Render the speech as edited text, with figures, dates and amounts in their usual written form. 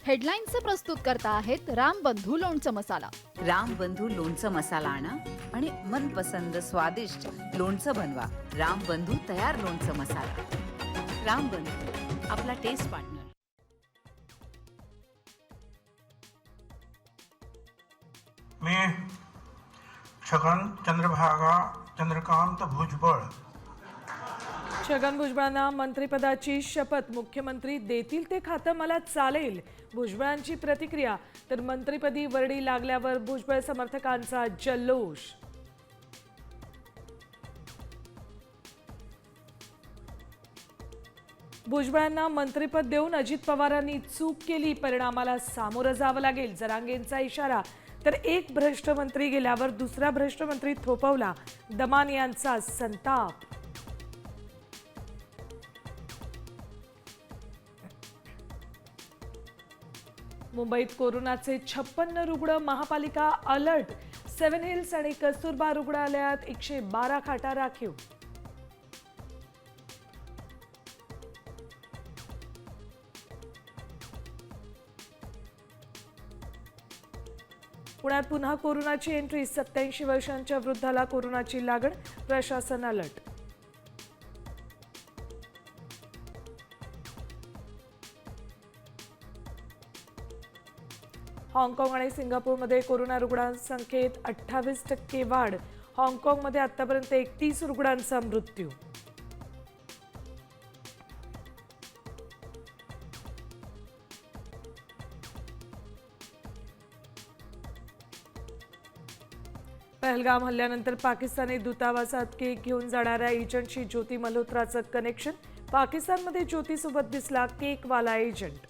हेडलाईन्सचे प्रस्तुत करता आहेत रामबंधू लोणचं मसाला. रामबंधू लोणचं मसाला आणा आणि मनपसंद स्वादिष्ट लोणचं बनवा. रामबंधू तयार लोणचं मसाला. रामबंधू, आपला टेस्ट पार्टनर. मी छगन चंद्रभागा चंद्रकांत भुजबळ. छगन भुजबळांना मंत्रिपदाची शपथ. मुख्यमंत्री देतील ते खातं मला चालेल, भुजबळांची प्रतिक्रिया. तर मंत्रिपदी वर्डी लागल्यावर भुजबळ समर्थकांचा जल्लोष. भुजबळांना मंत्रिपद देऊन अजित पवारांनी चूक केली, परिणामाला सामोरं जावं लागेल, जरांगेंचा इशारा. तर एक भ्रष्ट मंत्री गेल्यावर दुसरा भ्रष्ट मंत्री थोपवला, दमान यांचा संताप. मुंबईत कोरोनाचे 56 रुग्ण, महापालिका अलर्ट. सेव्हन हिल्स आणि कस्तुरबा रुग्णालयात 112 खाटा राखीव. पुण्यात पुन्हा कोरोनाची एंट्री. 87 वर्षांच्या वृद्धाला कोरोनाची लागण, प्रशासन अलर्ट. हाँगकाँग आणि सिंगापूरमध्ये कोरोना रुग्णसंख्येत 28% वाढ. हाँगकाँगमध्ये आतापर्यंत 31 रुग्णांचा मृत्यू. पहलगाम हल्ल्यानंतर पाकिस्तानी दूतावासात केक घेऊन जाणाऱ्या एजंटशी ज्योती मल्होत्राचं कनेक्शन. पाकिस्तानमध्ये ज्योतीसोबत दिसला केकवाला एजंट.